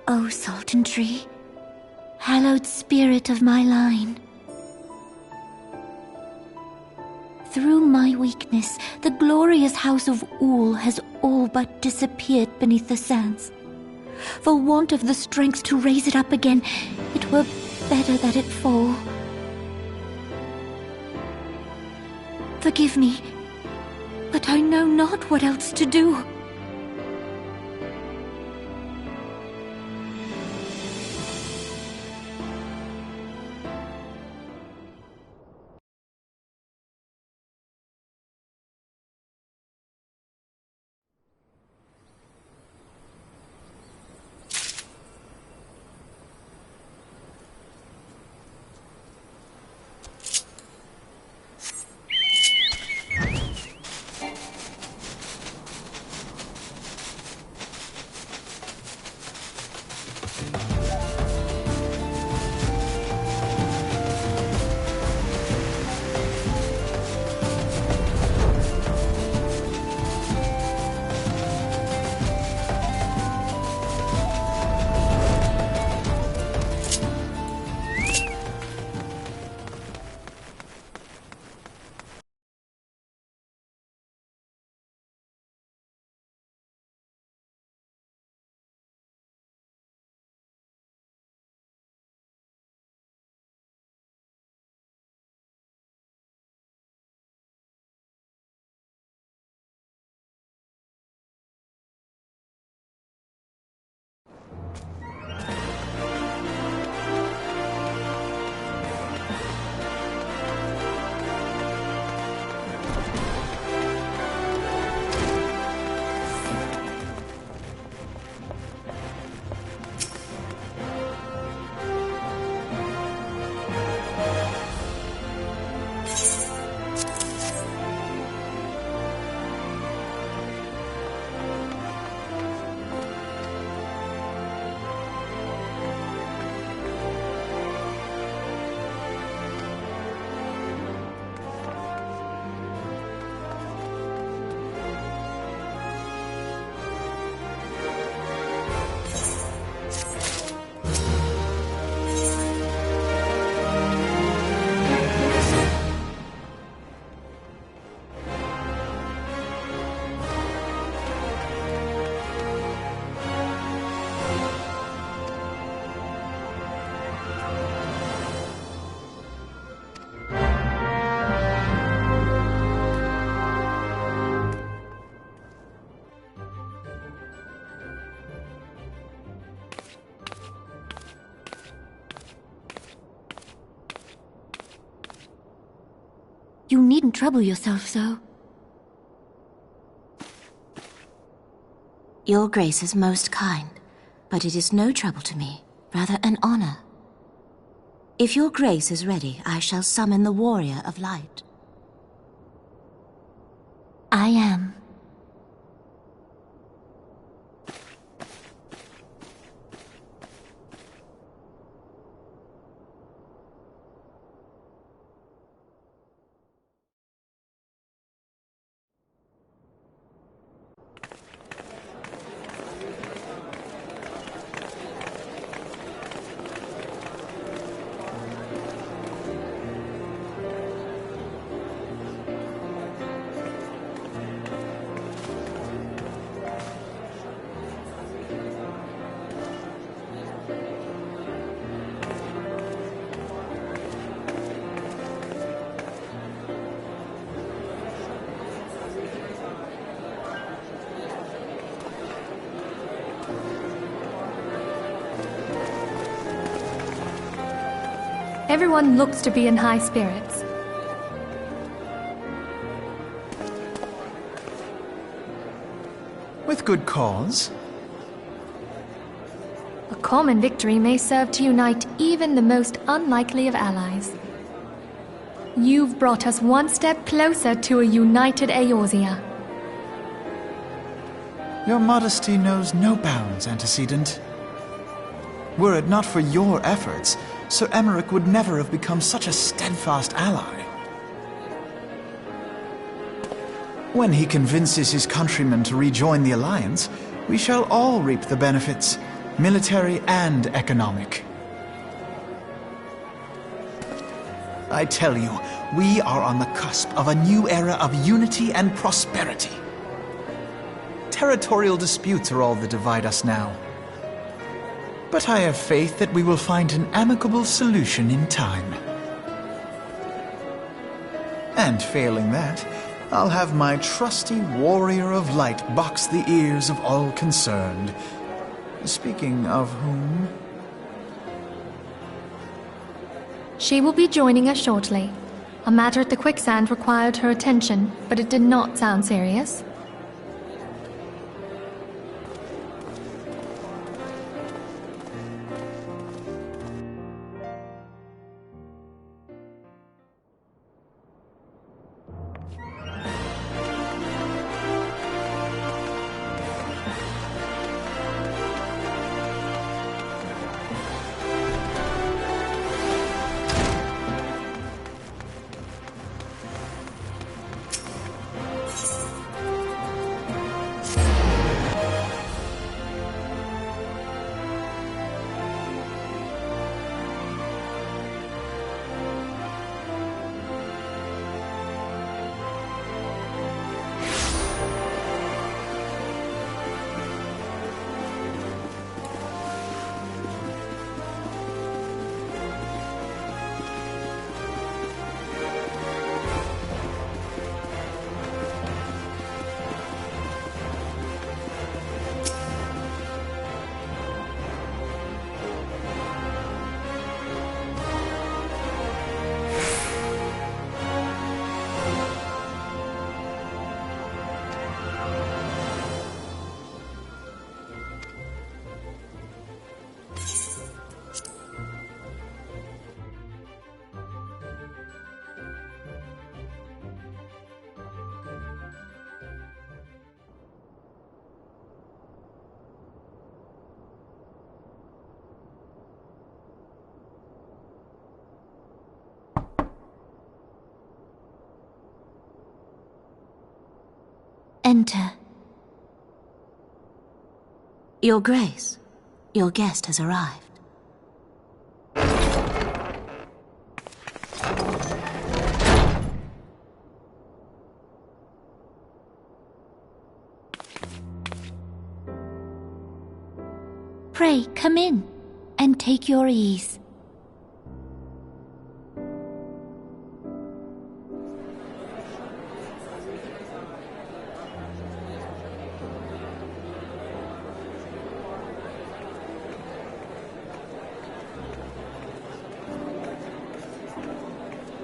O Sultan Tree, hallowed spirit of my line. Through my weakness, the glorious house of Ul has all but disappeared beneath the sands. For want of the strength to raise it up again, it were better that it fall. Forgive me, but I know not what else to do. You needn't trouble yourself so. Your Grace is most kind, but it is no trouble to me, rather an honor. If your Grace is ready, I shall summon the Warrior of Light. I am. Everyone looks to be in high spirits. With good cause. A common victory may serve to unite even the most unlikely of allies. You've brought us one step closer to a united Eorzea. Your modesty knows no bounds, Antecedent. Were it not for your efforts, Sir Emmerich would never have become such a steadfast ally. When he convinces his countrymen to rejoin the Alliance, we shall all reap the benefits, military and economic. I tell you, we are on the cusp of a new era of unity and prosperity. Territorial disputes are all that divide us now. But I have faith that we will find an amicable solution in time. And failing that, I'll have my trusty warrior of light box the ears of all concerned. Speaking of whom... She will be joining us shortly. A matter at the quicksand required her attention, but it did not sound serious. Enter. Your Grace, your guest has arrived. Pray, come in, and take your ease.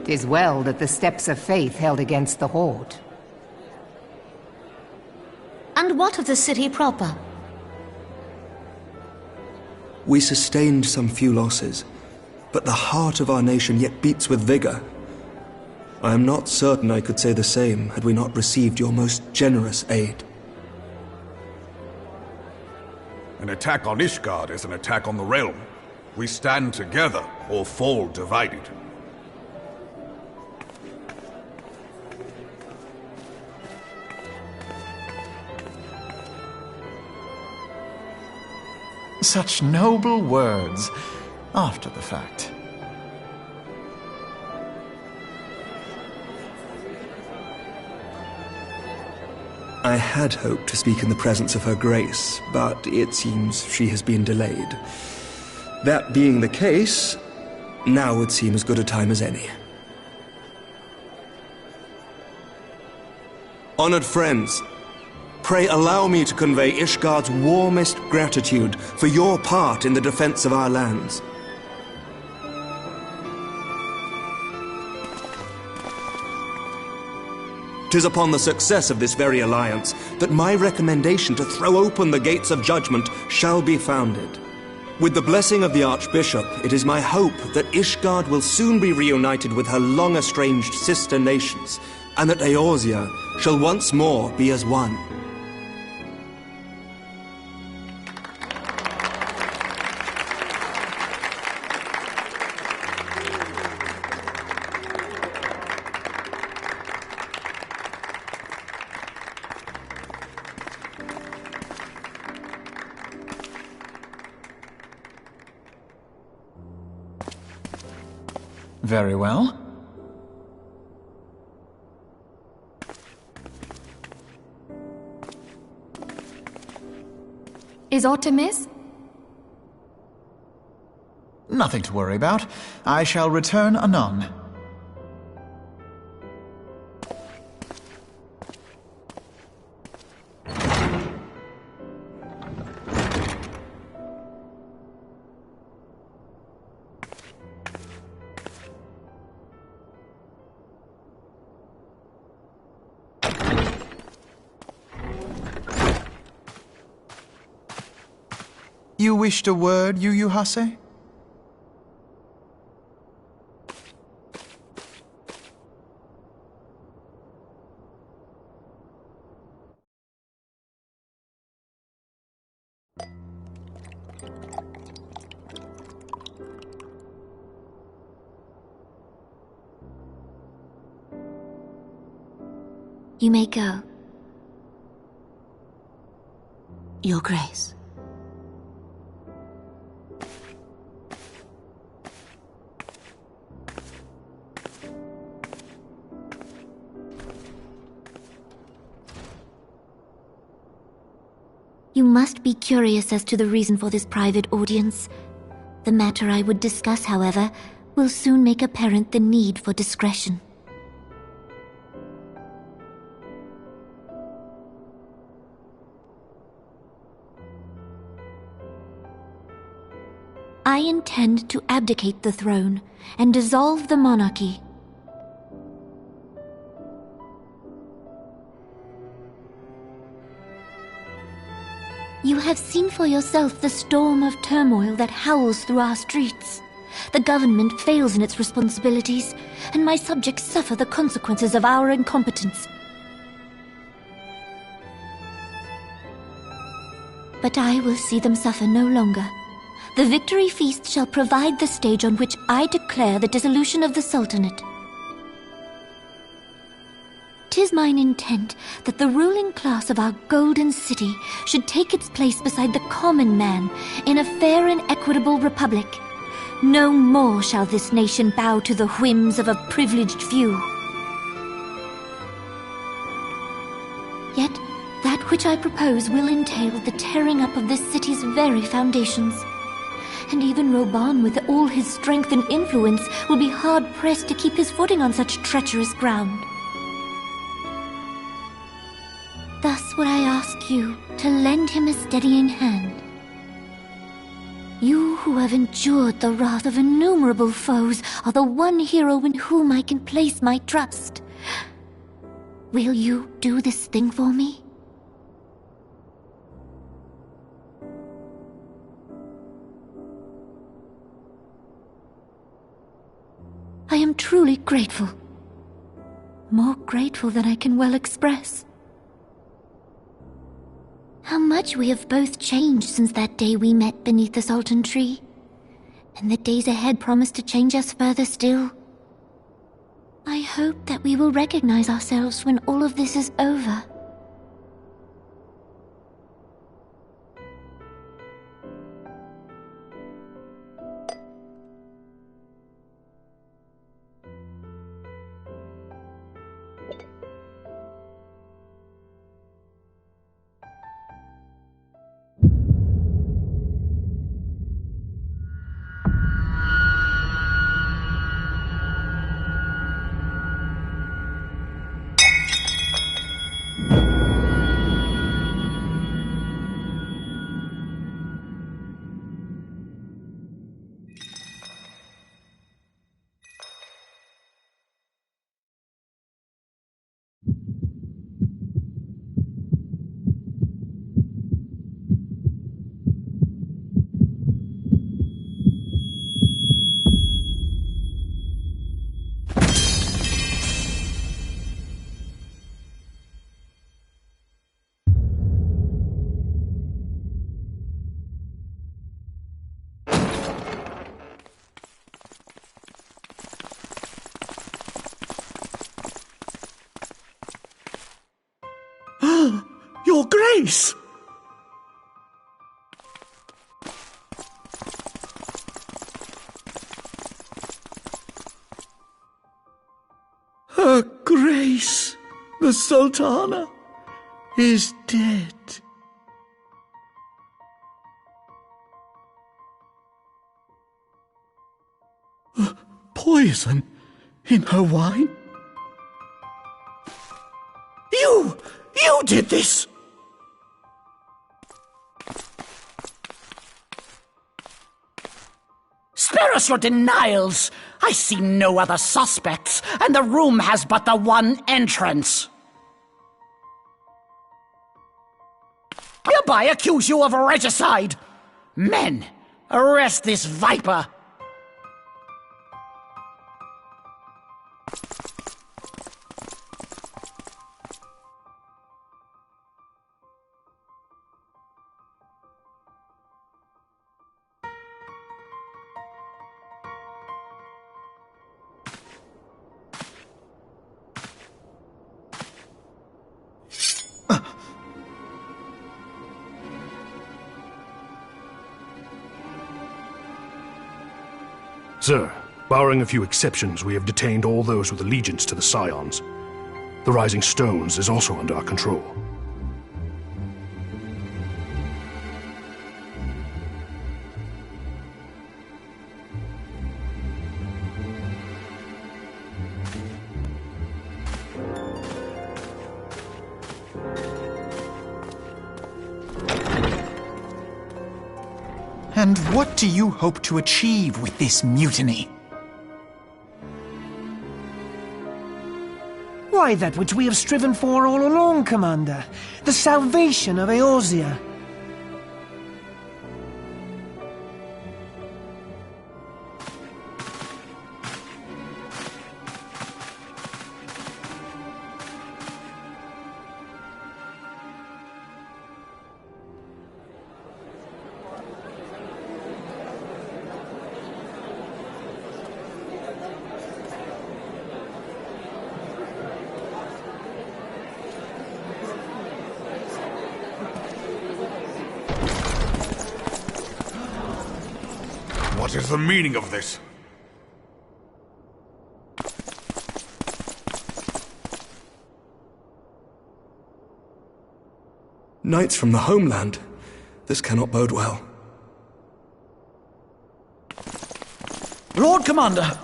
"'Tis well that the steps of faith held against the Horde." And what of the city proper? We sustained some few losses, but the heart of our nation yet beats with vigor. I am not certain I could say the same had we not received your most generous aid. An attack on Ishgard is an attack on the realm. We stand together or fall divided. Such noble words, after the fact. I had hoped to speak in the presence of her Grace, but it seems she has been delayed. That being the case, now would seem as good a time as any. Honored friends, pray allow me to convey Ishgard's warmest gratitude for your part in the defense of our lands. 'Tis upon the success of this very alliance that my recommendation to throw open the gates of judgment shall be founded. With the blessing of the Archbishop, it is my hope that Ishgard will soon be reunited with her long-estranged sister nations, and that Eorzea shall once more be as one. Very well. Is aught amiss? Nothing to worry about. I shall return anon. You wished a word, Yu Hase? You may go. Your Grace. You must be curious as to the reason for this private audience. The matter I would discuss, however, will soon make apparent the need for discretion. I intend to abdicate the throne and dissolve the monarchy. You have seen for yourself the storm of turmoil that howls through our streets. The government fails in its responsibilities, and my subjects suffer the consequences of our incompetence. But I will see them suffer no longer. The victory feast shall provide the stage on which I declare the dissolution of the Sultanate. 'Tis mine intent that the ruling class of our golden city should take its place beside the common man in a fair and equitable republic. No more shall this nation bow to the whims of a privileged few. Yet, that which I propose will entail the tearing up of this city's very foundations. And even Reborn, with all his strength and influence, will be hard-pressed to keep his footing on such treacherous ground. Thus would I ask you to lend him a steadying hand. You who have endured the wrath of innumerable foes are the one hero in whom I can place my trust. Will you do this thing for me? I am truly grateful. More grateful than I can well express. How much we have both changed since that day we met beneath the Sultan tree. And the days ahead promise to change us further still. I hope that we will recognize ourselves when all of this is over. Your Grace! Her Grace, the Sultana, is dead. Poison in her wine? You did this! Spare us your denials! I see no other suspects, and the room has but the one entrance. Hereby accuse you of regicide! Men, arrest this viper! Sir, barring a few exceptions, we have detained all those with allegiance to the Scions. The Rising Stones is also under our control. And what do you hope to achieve with this mutiny? Why, that which we have striven for all along, Commander. The salvation of Eorzea. What is the meaning of this? Knights from the homeland. This cannot bode well. Lord Commander,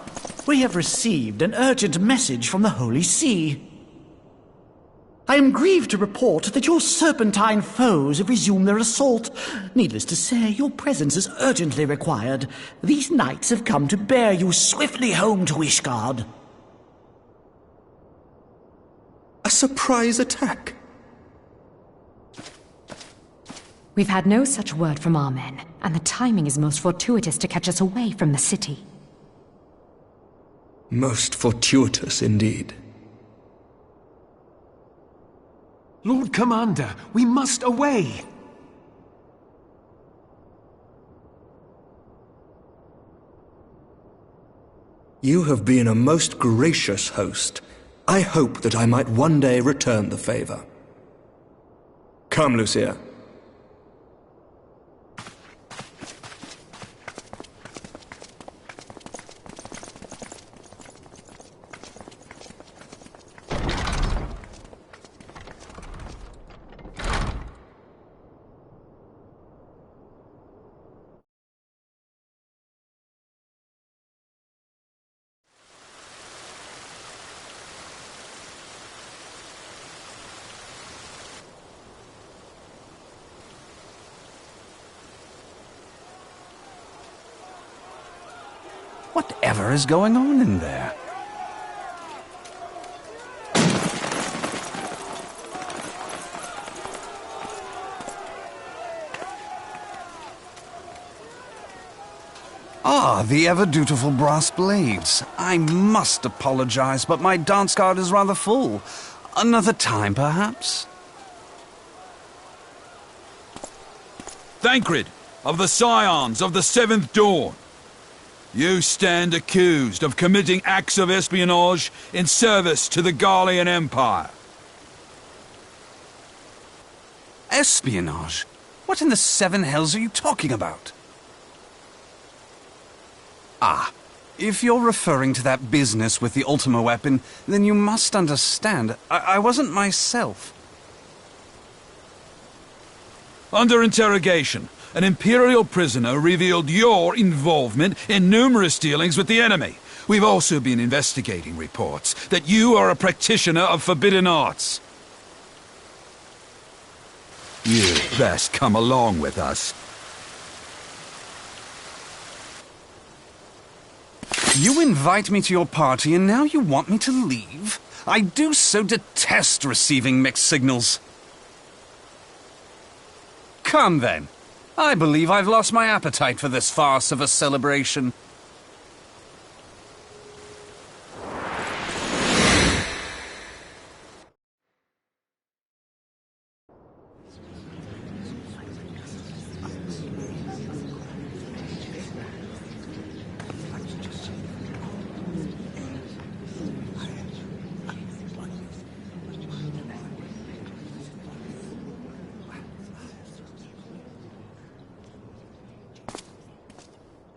we have received an urgent message from the Holy See. I am grieved to report that your serpentine foes have resumed their assault. Needless to say, your presence is urgently required. These knights have come to bear you swiftly home to Ishgard. A surprise attack? We've had no such word from our men, and the timing is most fortuitous to catch us away from the city. Most fortuitous indeed. Lord Commander, we must away! You have been a most gracious host. I hope that I might one day return the favor. Come, Lucia. Whatever is going on in there? Ah, the ever-dutiful brass blades. I must apologize, but my dance card is rather full. Another time, perhaps? Thancred, of the Scions of the Seventh Dawn. You stand accused of committing acts of espionage in service to the Garlean Empire. Espionage? What in the seven hells are you talking about? Ah, if you're referring to that business with the Ultima weapon, then you must understand, I wasn't myself. Under interrogation, an Imperial prisoner revealed your involvement in numerous dealings with the enemy. We've also been investigating reports that you are a practitioner of forbidden arts. You'd best come along with us. You invite me to your party and now you want me to leave? I do so detest receiving mixed signals. Come then. I believe I've lost my appetite for this farce of a celebration.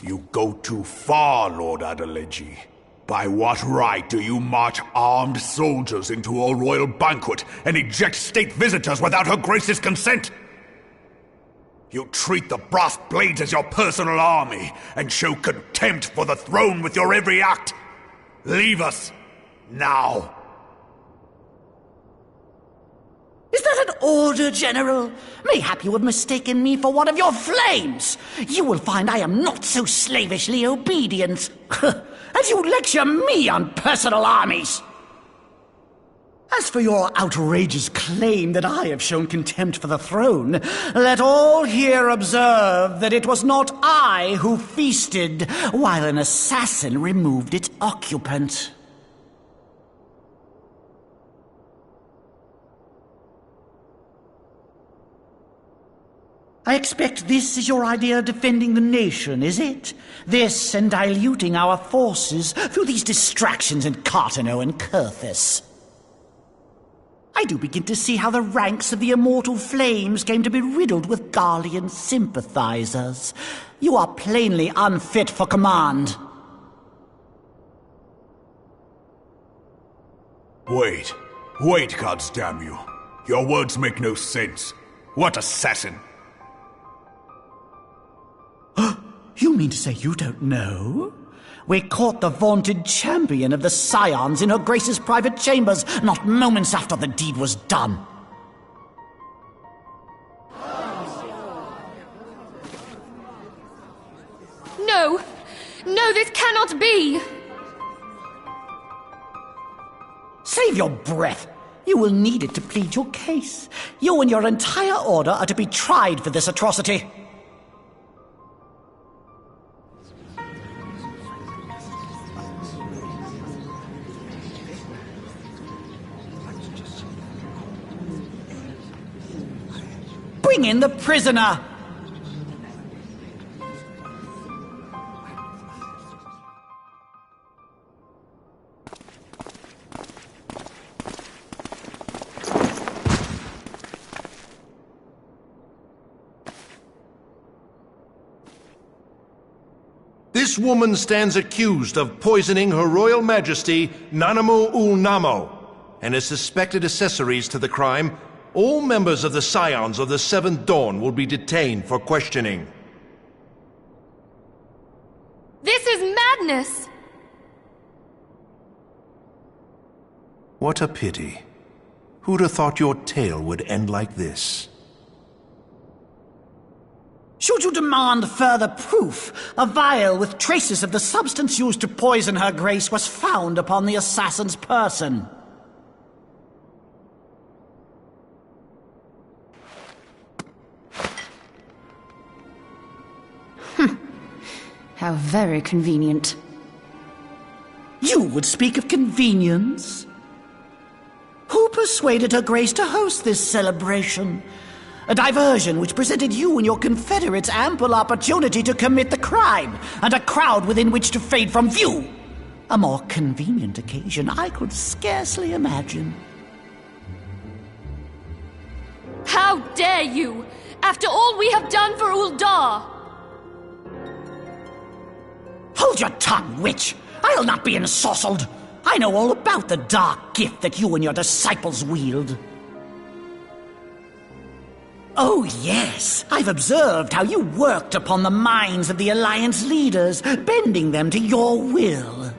You go too far, Lord Adeleji. By what right do you march armed soldiers into a royal banquet and eject state visitors without Her Grace's consent? You treat the brass blades as your personal army and show contempt for the throne with your every act. Leave us, now. Is that an order, General? Mayhap you have mistaken me for one of your flames. You will find I am not so slavishly obedient. As you lecture me on personal armies. As for your outrageous claim that I have shown contempt for the throne, let all here observe that it was not I who feasted while an assassin removed its occupant. I expect this is your idea of defending the nation, is it? This and diluting our forces through these distractions in Cartano and Kurthis. I do begin to see how the ranks of the Immortal Flames came to be riddled with Garlean sympathizers. You are plainly unfit for command. Wait, goddamn you. Your words make no sense. What assassin? You mean to say you don't know? We caught the vaunted champion of the Scions in Her Grace's private chambers, not moments after the deed was done. No! No, this cannot be! Save your breath. You will need it to plead your case. You and your entire order are to be tried for this atrocity. Bring in the prisoner! This woman stands accused of poisoning Her Royal Majesty Nanamu ul Namo and is suspected accessories to the crime. All members of the Scions of the Seventh Dawn will be detained for questioning. This is madness! What a pity. Who'd have thought your tale would end like this? Should you demand further proof, a vial with traces of the substance used to poison Her Grace was found upon the assassin's person. How very convenient. You would speak of convenience? Who persuaded Her Grace to host this celebration? A diversion which presented you and your confederates ample opportunity to commit the crime, and a crowd within which to fade from view. A more convenient occasion I could scarcely imagine. How How dare you! After all we have done for Uldar! Hold your tongue, witch! I'll not be ensorcelled! I know all about the dark gift that you and your disciples wield. Oh, yes, I've observed how you worked upon the minds of the Alliance leaders, bending them to your will.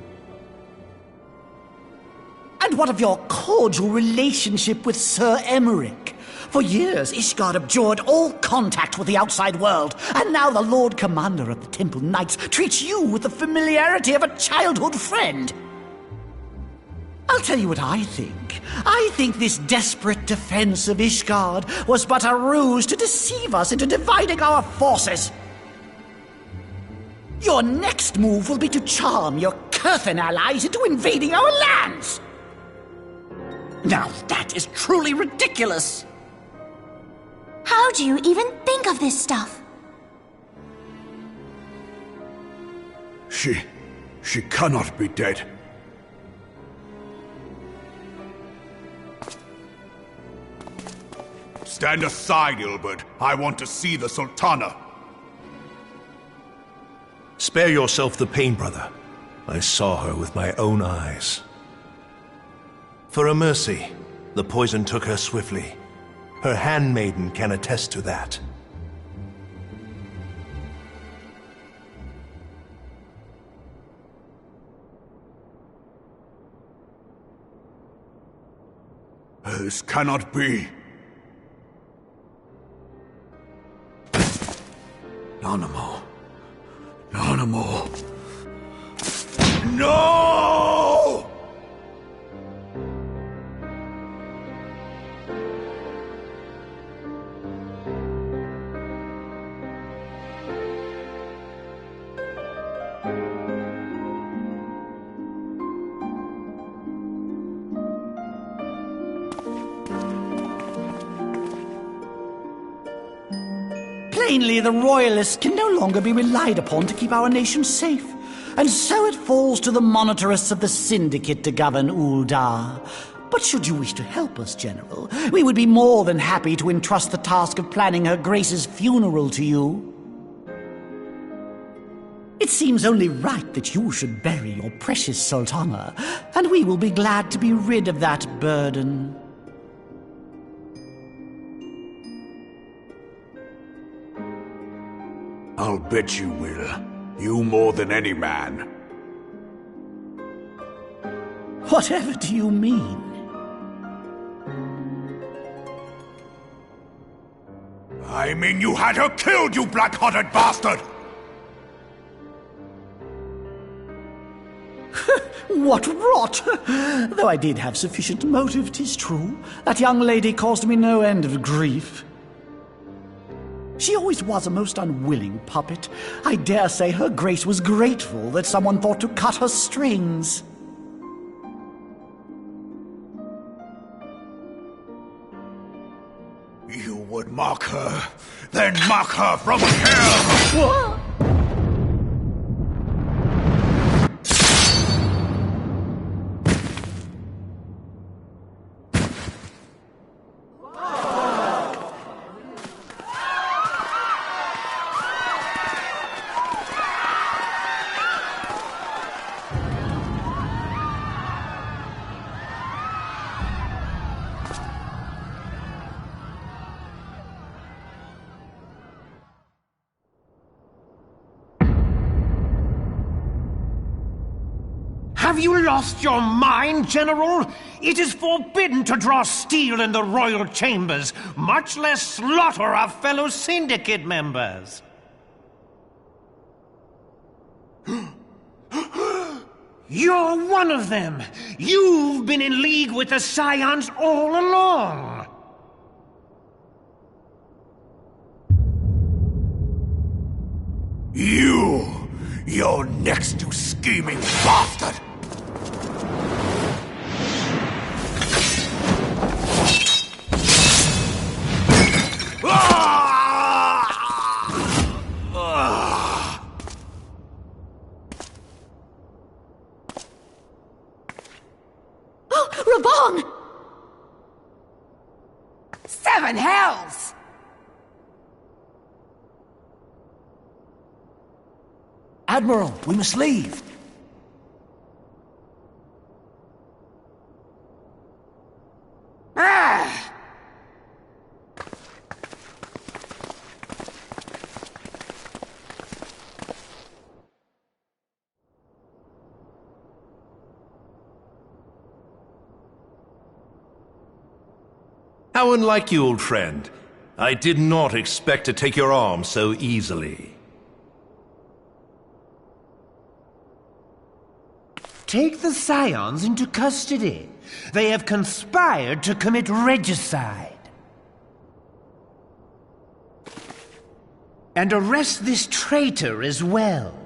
And what of your cordial relationship with Sir Emmerich? For years, Ishgard abjured all contact with the outside world, and now the Lord Commander of the Temple Knights treats you with the familiarity of a childhood friend. I'll tell you what I think. I think this desperate defense of Ishgard was but a ruse to deceive us into dividing our forces. Your next move will be to charm your Kurthan allies into invading our lands. Now that is truly ridiculous. How do you even think of this stuff? She cannot be dead. Stand aside, Ilbert. I want to see the Sultana. Spare yourself the pain, brother. I saw her with my own eyes. For a mercy, the poison took her swiftly. Her handmaiden can attest to that. This cannot be. Nanamo. Nanamo. No! Plainly, the Royalists can no longer be relied upon to keep our nation safe. And so it falls to the monitorists of the Syndicate to govern Uldar. But should you wish to help us, General, we would be more than happy to entrust the task of planning Her Grace's funeral to you. It seems only right that you should bury your precious Sultana, and we will be glad to be rid of that burden. I'll bet you will. You more than any man. Whatever do you mean? I mean you had her killed, you black-hearted bastard! What rot! Though I did have sufficient motive, 'tis true. That young lady caused me no end of grief. She always was a most unwilling puppet. I dare say Her Grace was grateful that someone thought to cut her strings. You would mock her, then mock her from hell! What? Have you lost your mind, General? It is forbidden to draw steel in the royal chambers, much less slaughter our fellow Syndicate members. You're one of them. You've been in league with the Scions all along. You're next, you scheming bastard! Oh, Reborn! Seven hells! Admiral, we must leave. How unlike you, old friend. I did not expect to take your arm so easily. Take the Scions into custody. They have conspired to commit regicide. And arrest this traitor as well.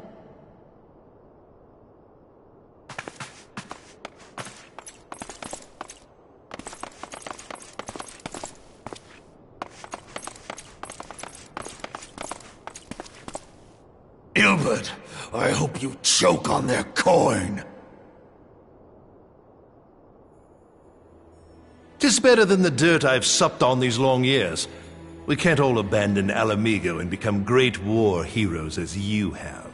Ilbert, I hope you choke on their coin. 'Tis better than the dirt I've supped on these long years. We can't all abandon Alamigo and become great war heroes as you have.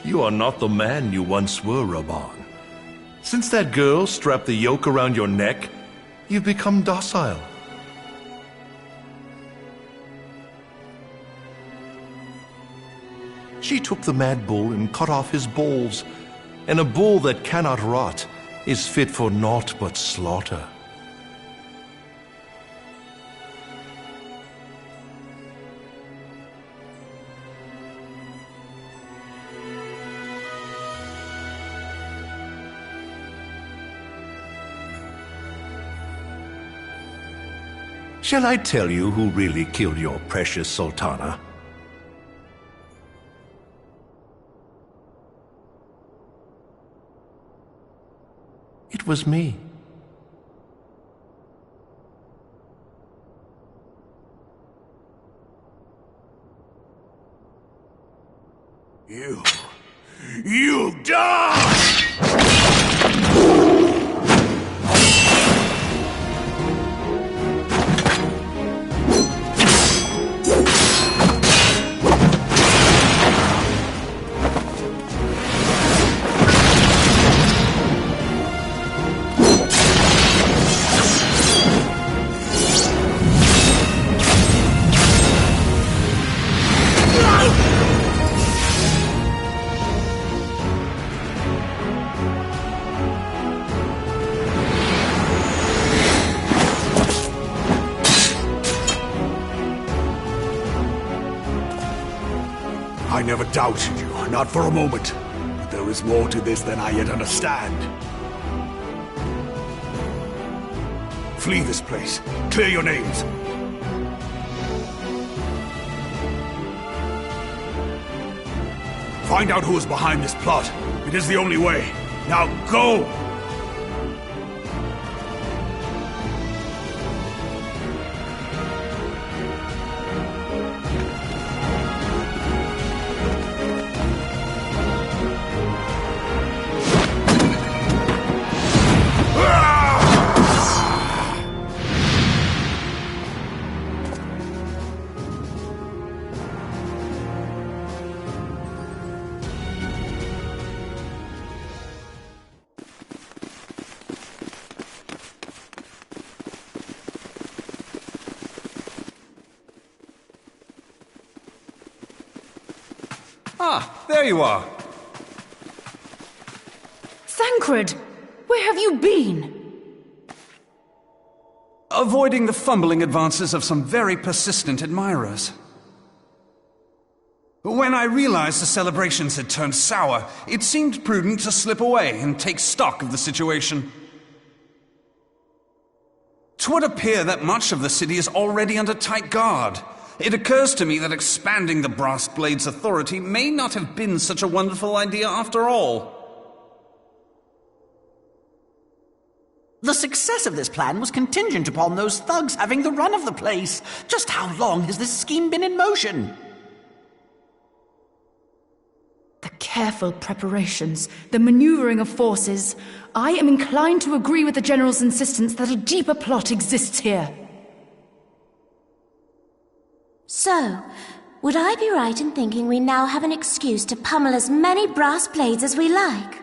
You are not the man you once were, Reborn. Since that girl strapped the yoke around your neck, you've become docile. She took the mad bull and cut off his balls, and a bull that cannot rot is fit for naught but slaughter. Shall I tell you who really killed your precious Sultana? It was me. You die! I never doubted you, not for a moment. But there is more to this than I yet understand. Flee this place. Clear your names. Find out who is behind this plot. It is the only way. Now go! Ah, there you are. Thancred, where have you been? Avoiding the fumbling advances of some very persistent admirers. When I realized the celebrations had turned sour, it seemed prudent to slip away and take stock of the situation. 'Twould appear that much of the city is already under tight guard. It occurs to me that expanding the Brass Blade's authority may not have been such a wonderful idea after all. The success of this plan was contingent upon those thugs having the run of the place. Just how long has this scheme been in motion? The careful preparations, the maneuvering of forces. I am inclined to agree with the General's insistence that a deeper plot exists here. So, would I be right in thinking we now have an excuse to pummel as many brass blades as we like?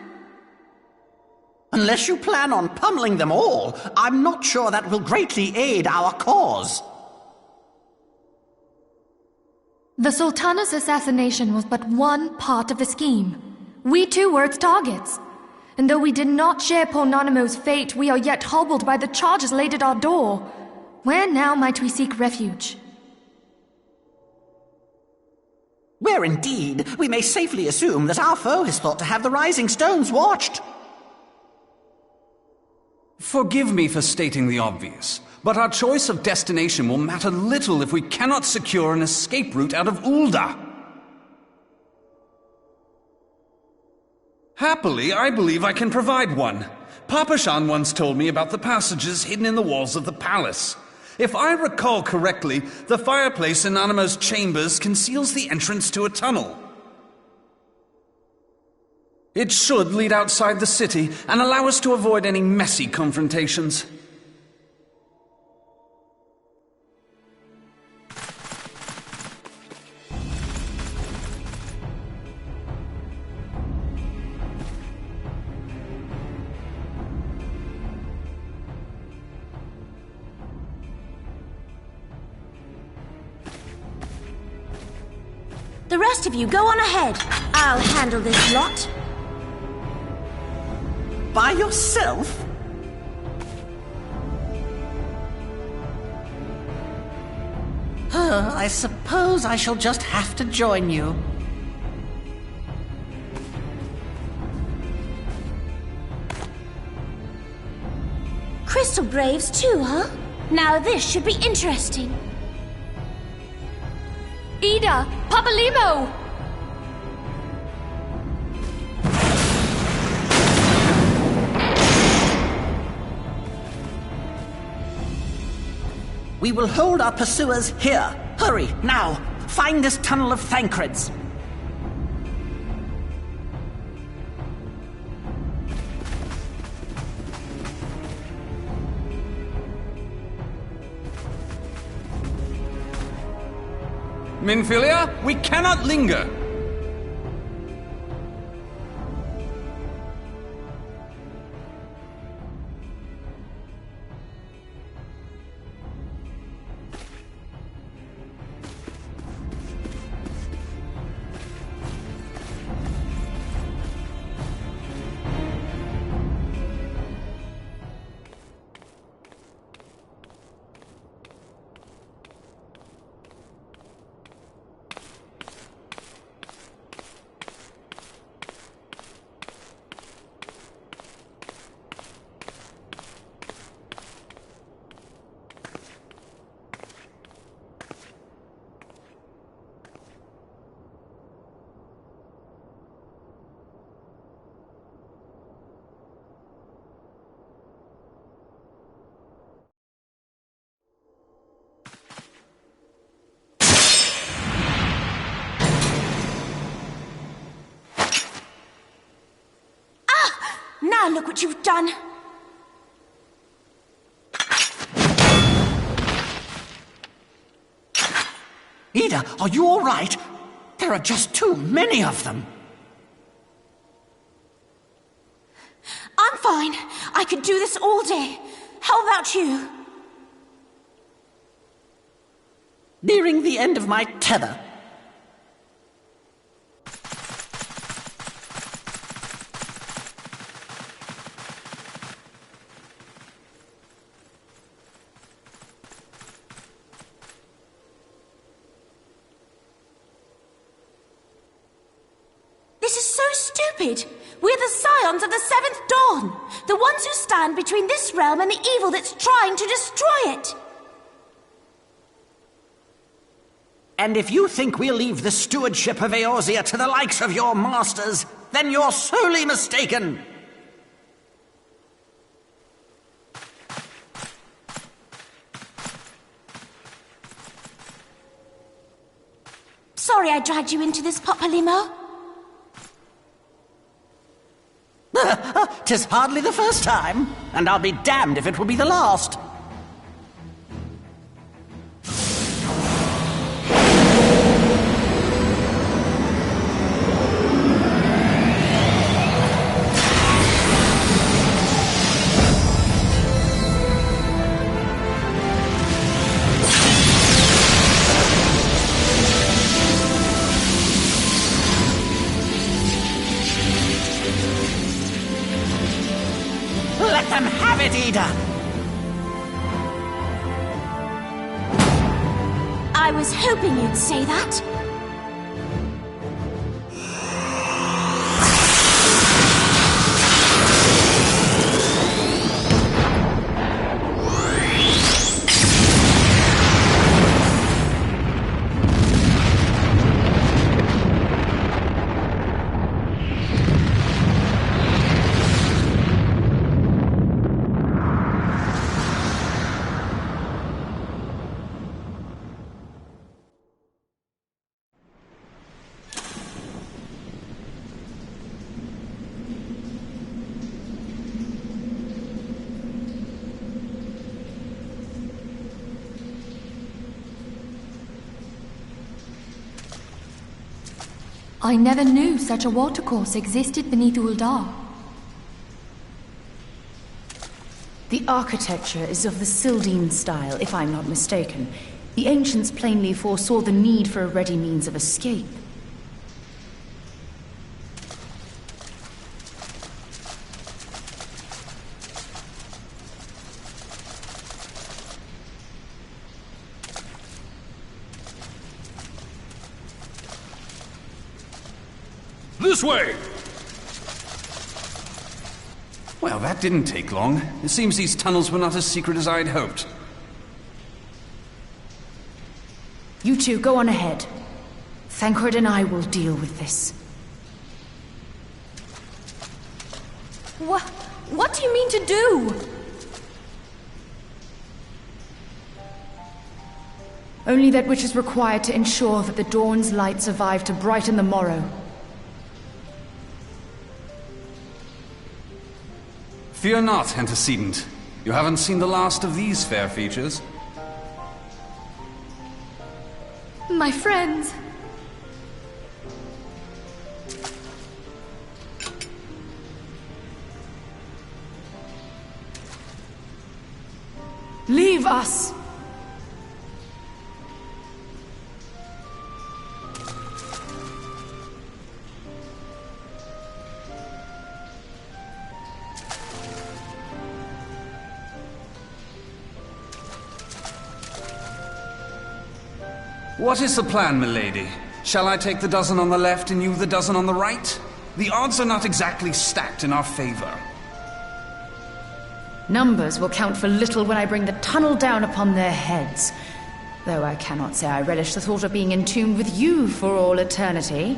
Unless you plan on pummeling them all, I'm not sure that will greatly aid our cause. The Sultana's assassination was but one part of the scheme. We too were its targets. And though we did not share poor Nanamo's fate, we are yet hobbled by the charges laid at our door. Where now might we seek refuge? Where indeed we may safely assume that our foe is thought to have the rising stones watched. Forgive me for stating the obvious, but our choice of destination will matter little if we cannot secure an escape route out of Ul'dah. Happily, I believe I can provide one. Papa Shan once told me about the passages hidden in the walls of the palace. If I recall correctly, the fireplace in Nanamo's chambers conceals the entrance to a tunnel. It should lead outside the city and allow us to avoid any messy confrontations. The rest of you go on ahead. I'll handle this lot. By yourself? I suppose I shall just have to join you. Crystal Braves too, huh? Now this should be interesting. Ida! Papa Limo! We will hold our pursuers here. Hurry, now! Find this tunnel of Thancreds. Minfilia, we cannot linger! Now look what you've done! Ida, are you all right? There are just too many of them. I'm fine. I could do this all day. How about you? Nearing the end of my tether. This is so stupid. We're the scions of the Seventh Dawn. The ones who stand between this realm and the evil that's trying to destroy it. And if you think we'll leave the stewardship of Eorzea to the likes of your masters, then you're sorely mistaken. Sorry I dragged you into this, Papa Limo. 'Tis hardly the first time, and I'll be damned if it will be the last. Let them have it, Ida! I was hoping you'd say that. I never knew such a watercourse existed beneath Uldar. The architecture is of the Sildine style, if I'm not mistaken. The ancients plainly foresaw the need for a ready means of escape. This way! Well, that didn't take long. It seems these tunnels were not as secret as I'd hoped. You two, go on ahead. Thancred and I will deal with this. What do you mean to do? Only that which is required to ensure that the dawn's light survive to brighten the morrow. Fear not, antecedent. You haven't seen the last of these fair features. My friends. Leave us! What is the plan, milady? Shall I take the dozen on the left and you the dozen on the right? The odds are not exactly stacked in our favor. Numbers will count for little when I bring the tunnel down upon their heads. Though I cannot say I relish the thought of being entombed with you for all eternity.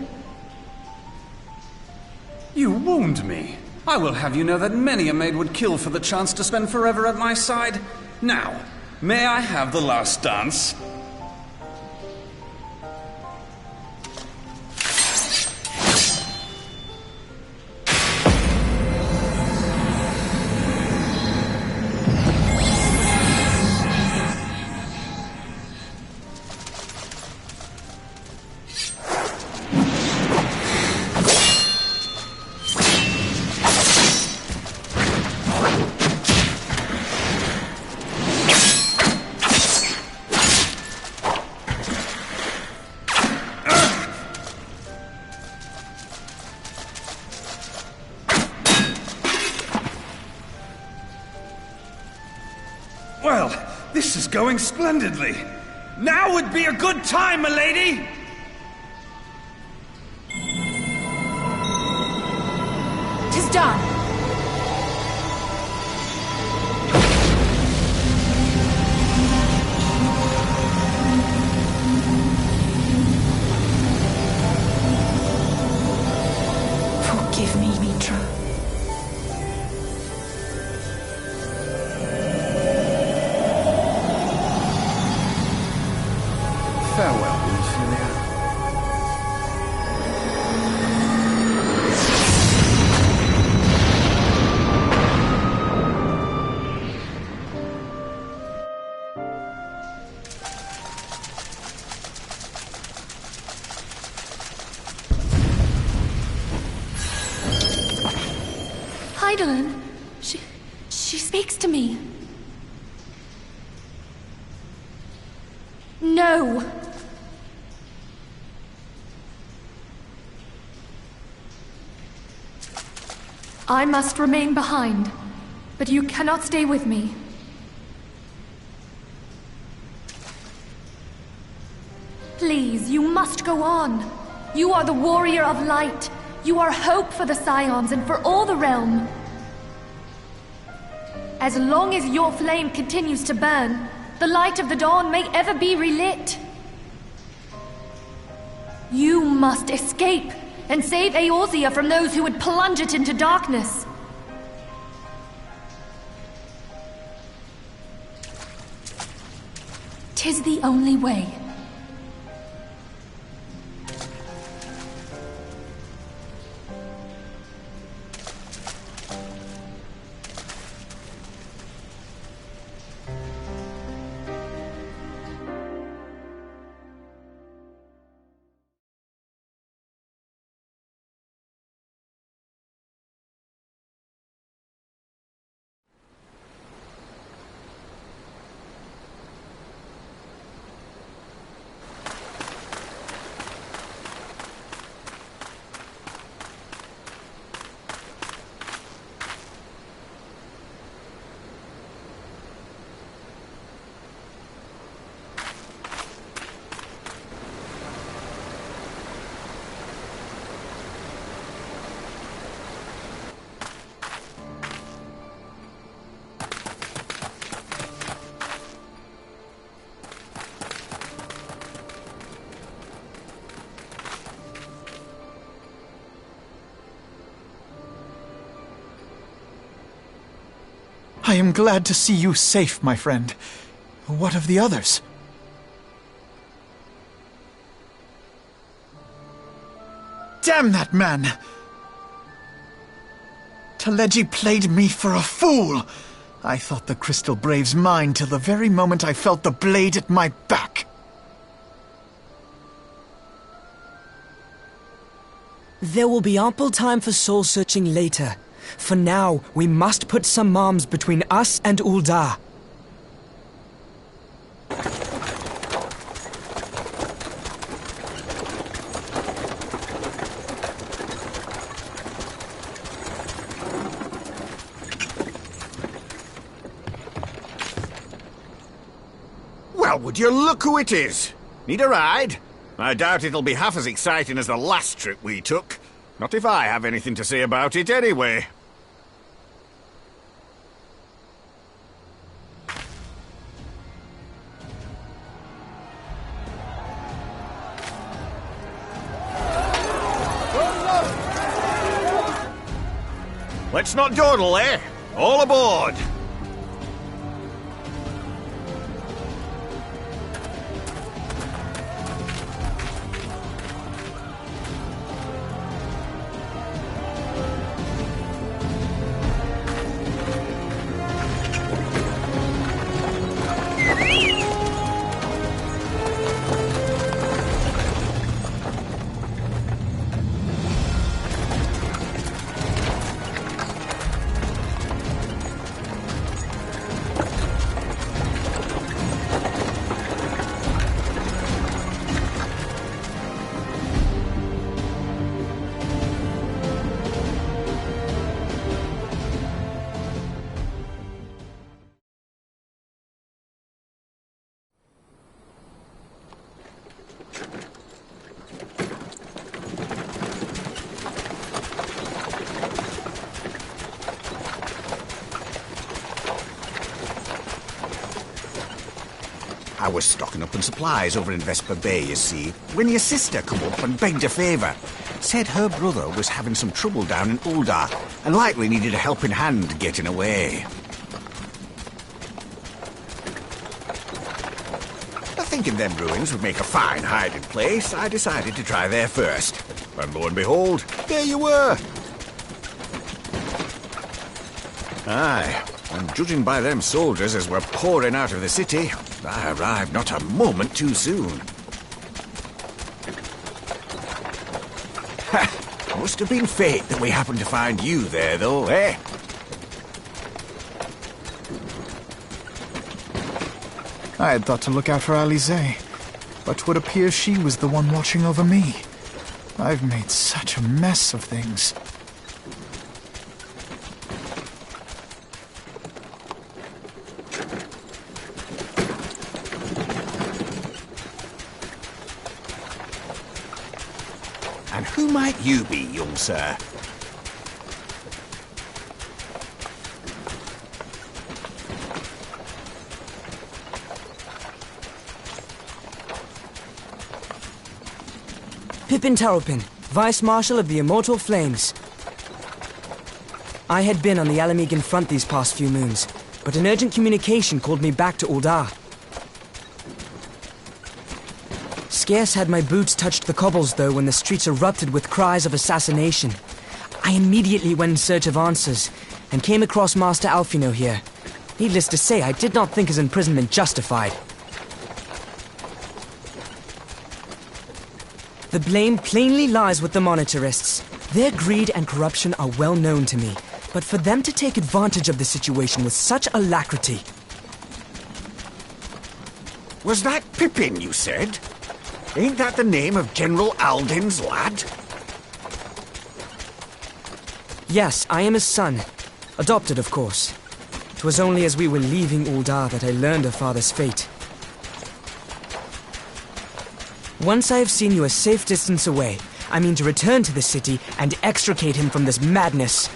You wound me. I will have you know that many a maid would kill for the chance to spend forever at my side. Now, may I have the last dance? Well, this is going splendidly. Now would be a good time, milady! "'Tis done. Forgive me, Mitra. Farewell, Ophelia. Hydaelyn, she speaks to me. No! I must remain behind. But you cannot stay with me. Please, you must go on. You are the warrior of light. You are hope for the Scions and for all the realm. As long as your flame continues to burn, the light of the dawn may ever be relit. You must escape and save Eorzea from those who would plunge it into darkness. "'Tis the only way. I am glad to see you safe, my friend. What of the others? Damn that man! Taleji played me for a fool! I thought the Crystal Brave's mine till the very moment I felt the blade at my back. There will be ample time for soul-searching later. For now, we must put some arms between us and Ul'dah. Well, would you look who it is? Need a ride? I doubt it'll be half as exciting as the last trip we took. Not if I have anything to say about it anyway. Let's not dawdle, eh? All aboard! I was stocking up on supplies over in Vesper Bay, you see, when your sister come up and begged a favour. Said her brother was having some trouble down in Ul'dah, and likely needed a helping hand getting away. Thinking them ruins would make a fine hiding place, I decided to try there first. And lo and behold, there you were! Aye, and judging by them soldiers as were pouring out of the city, I arrived not a moment too soon. Ha! Must have been fate that we happened to find you there, though, eh? I had thought to look out for Alize, but 'twould appear she was the one watching over me. I've made such a mess of things. Who might you be, young sir? Pippin Taropin, Vice Marshal of the Immortal Flames. I had been on the Alamegan front these past few moons, but an urgent communication called me back to Uldar. Scarce had my boots touched the cobbles, though, when the streets erupted with cries of assassination. I immediately went in search of answers, and came across Master Alfino here. Needless to say, I did not think his imprisonment justified. The blame plainly lies with the Monetarists. Their greed and corruption are well known to me, but for them to take advantage of the situation with such alacrity... Was that Pippin, you said? Ain't that the name of General Alden's lad? Yes, I am his son. Adopted, of course. 'Twas only as we were leaving Uldar that I learned of father's fate. Once I have seen you a safe distance away, I mean to return to the city and extricate him from this madness.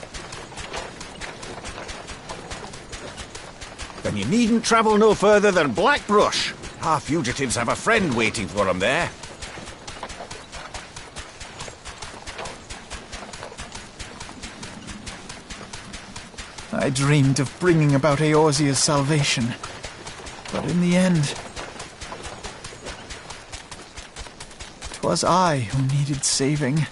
Then you needn't travel no further than Blackbrush. Our fugitives have a friend waiting for them there. I dreamed of bringing about Eorzea's salvation, but in the end, 'twas I who needed saving.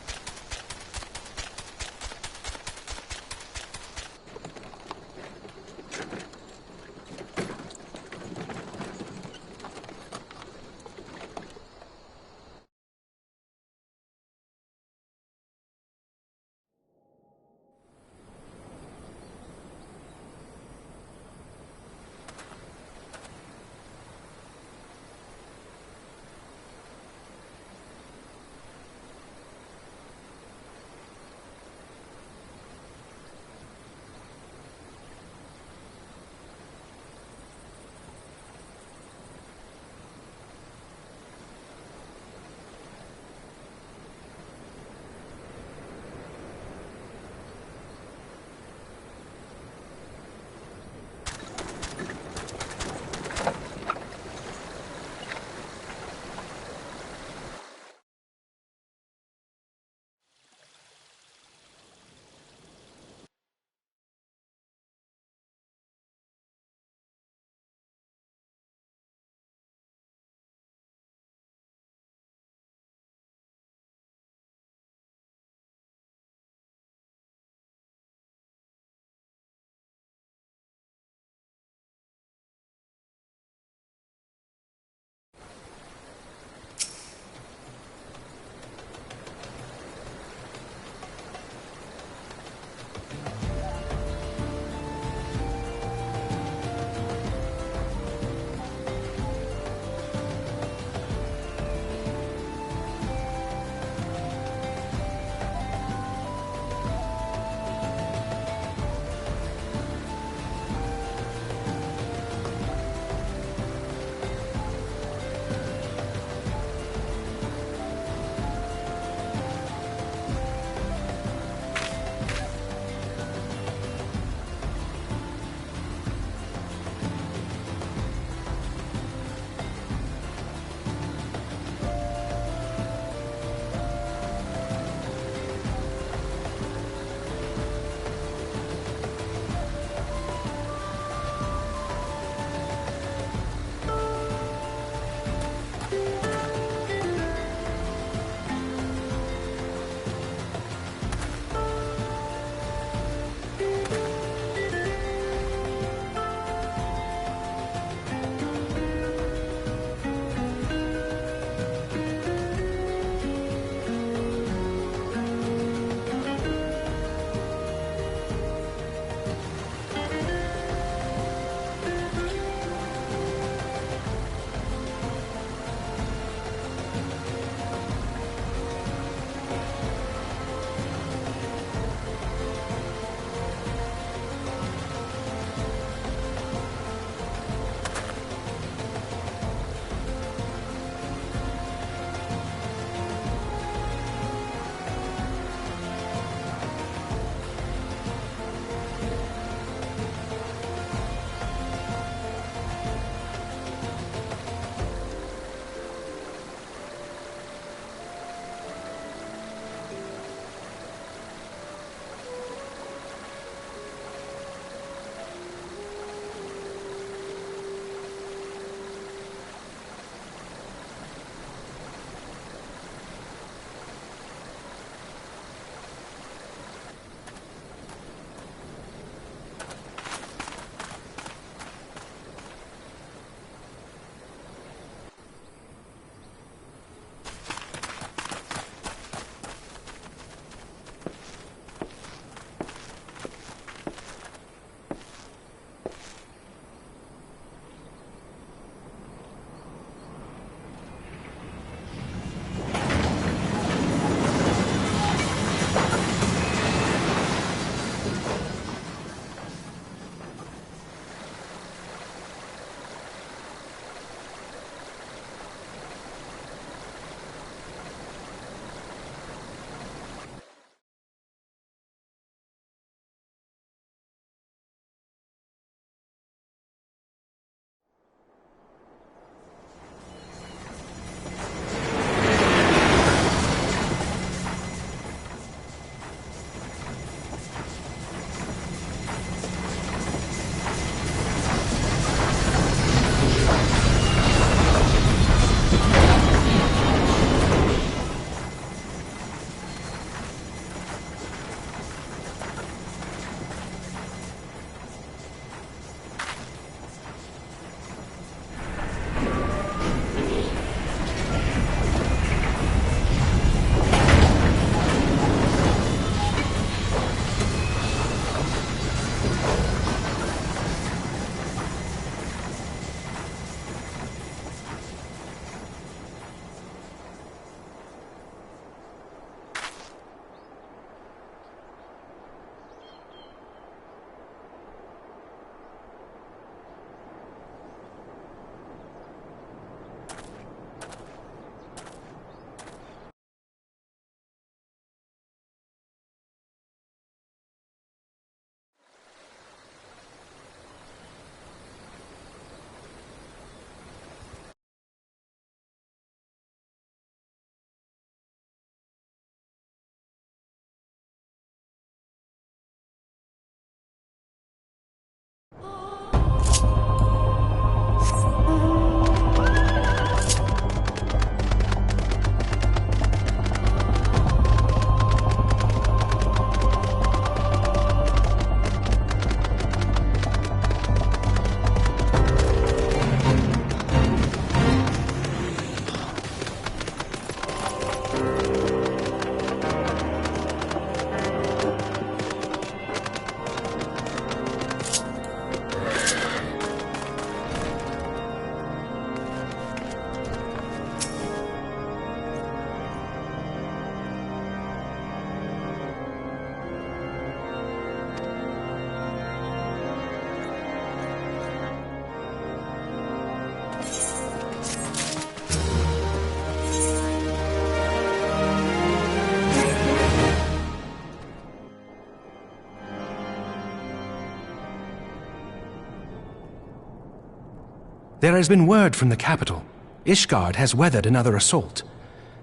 There has been word from the capital. Ishgard has weathered another assault,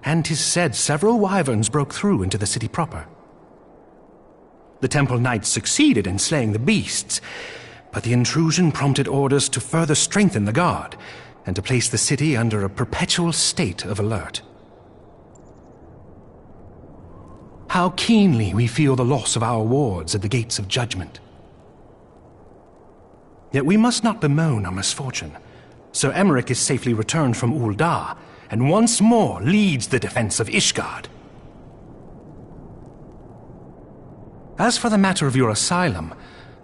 and 'tis said several wyverns broke through into the city proper. The Temple Knights succeeded in slaying the beasts, but the intrusion prompted orders to further strengthen the guard, and to place the city under a perpetual state of alert. How keenly we feel the loss of our wards at the gates of judgment. Yet we must not bemoan our misfortune. Sir Emmerich is safely returned from Ul'dah, and once more leads the defense of Ishgard. As for the matter of your asylum,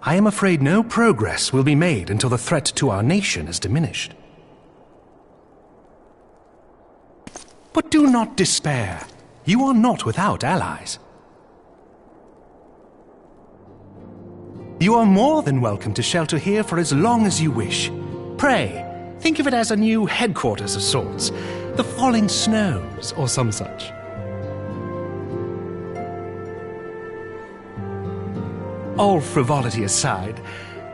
I am afraid no progress will be made until the threat to our nation is diminished. But do not despair. You are not without allies. You are more than welcome to shelter here for as long as you wish. Pray, think of it as a new headquarters of sorts. The falling snows, or some such. All frivolity aside,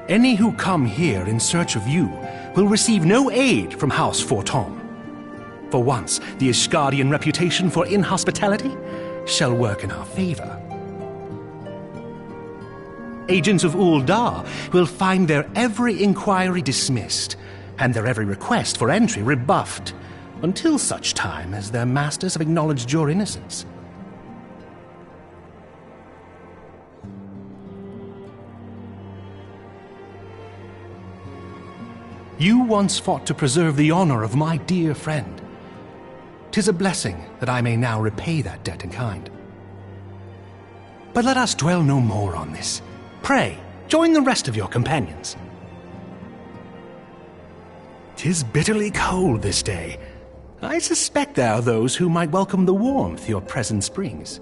any who come here in search of you will receive no aid from House Fortom. For once, the Ishgardian reputation for inhospitality shall work in our favor. Agents of Ul'dah will find their every inquiry dismissed, and their every request for entry rebuffed, until such time as their masters have acknowledged your innocence. You once fought to preserve the honor of my dear friend. 'Tis a blessing that I may now repay that debt in kind. But let us dwell no more on this. Pray, join the rest of your companions. 'Tis bitterly cold this day. I suspect there are those who might welcome the warmth your presence brings.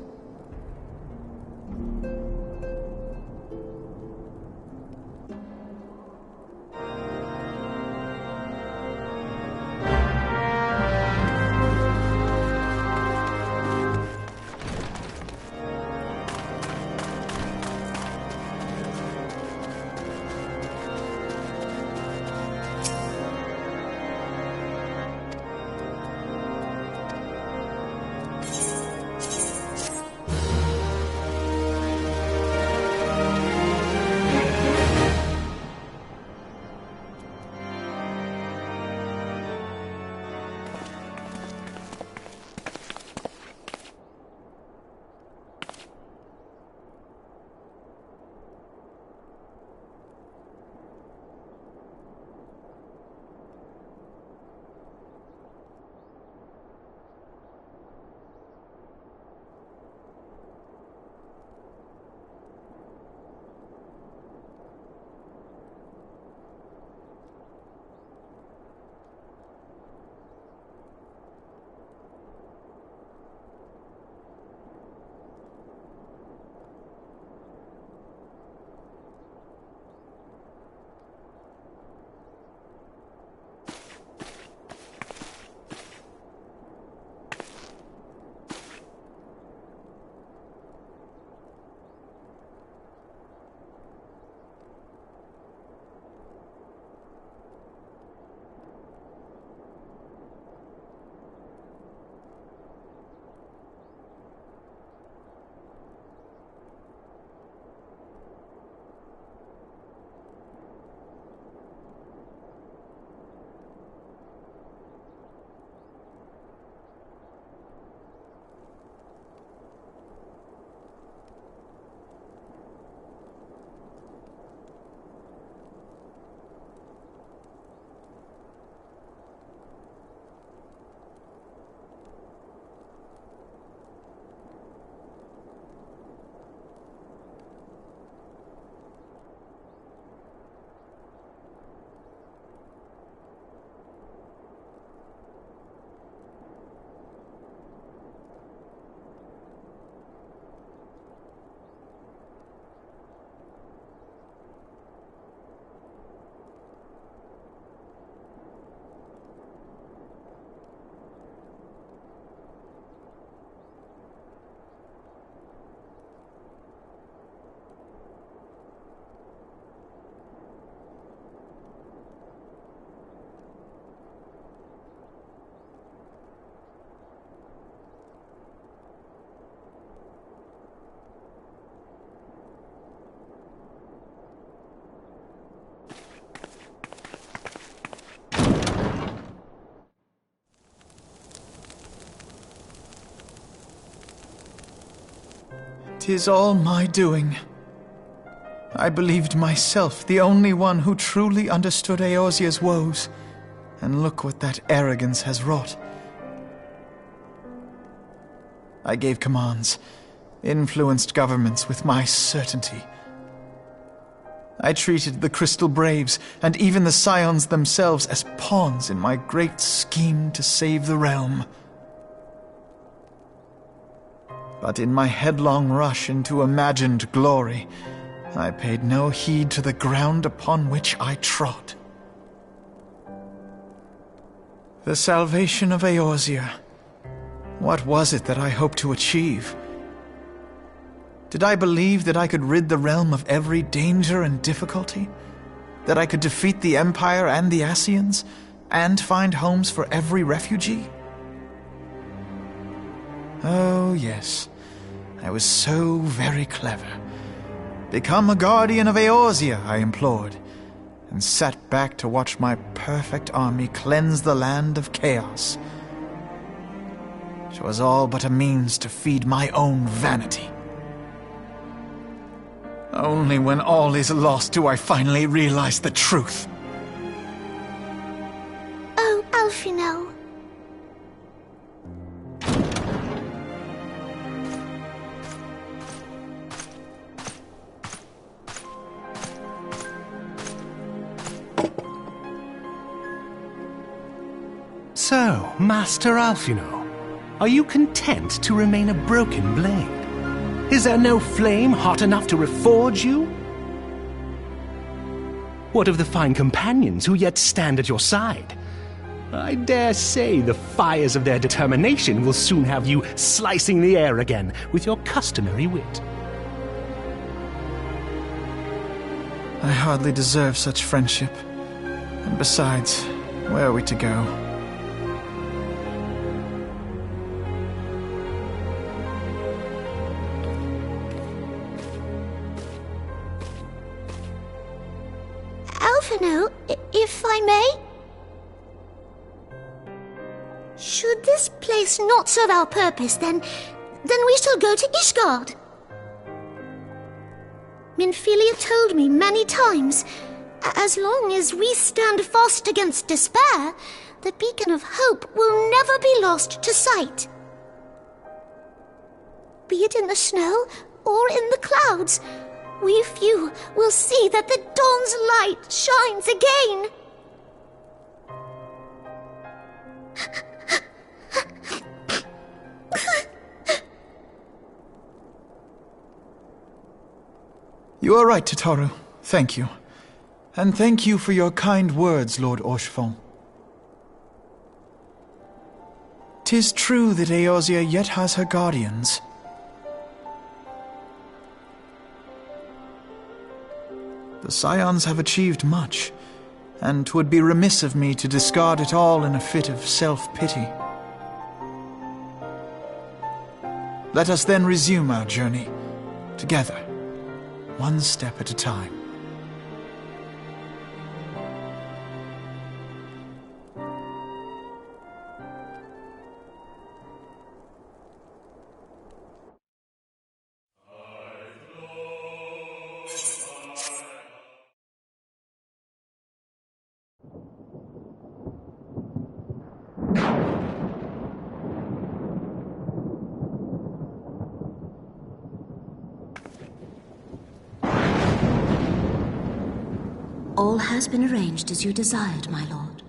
'Tis all my doing. I believed myself the only one who truly understood Eorzea's woes, and look what that arrogance has wrought. I gave commands, influenced governments with my certainty. I treated the Crystal Braves and even the Scions themselves as pawns in my great scheme to save the realm. But in my headlong rush into imagined glory, I paid no heed to the ground upon which I trod. The salvation of Eorzea. What was it that I hoped to achieve? Did I believe that I could rid the realm of every danger and difficulty? That I could defeat the Empire and the Ascians, and find homes for every refugee? Oh, yes. I was so very clever. Become a guardian of Eorzea, I implored, and sat back to watch my perfect army cleanse the land of chaos. It was all but a means to feed my own vanity. Only when all is lost do I finally realize the truth. Oh, Alfino. So, Master Alfino, are you content to remain a broken blade? Is there no flame hot enough to reforge you? What of the fine companions who yet stand at your side? I dare say the fires of their determination will soon have you slicing the air again with your customary wit. I hardly deserve such friendship. And besides, where are we to go? Alfino, if I may? Should this place not serve our purpose, then we shall go to Ishgard. Minfilia told me many times, as long as we stand fast against despair, the beacon of hope will never be lost to sight. Be it in the snow or in the clouds, we few will see that the dawn's light shines again. You are right, Tataru. Thank you. And thank you for your kind words, Lord Orchefon. 'Tis true that Eorzea yet has her guardians. The Scions have achieved much, and 'twould be remiss of me to discard it all in a fit of self-pity. Let us then resume our journey, together, one step at a time. All has been arranged as you desired, my lord.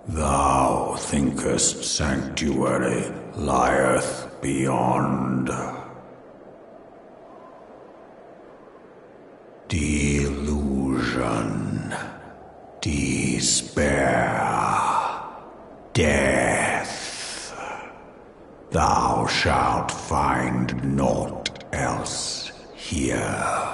Thou thinkest sanctuary lieth beyond. Delusion, despair, death. Thou shalt find naught else here.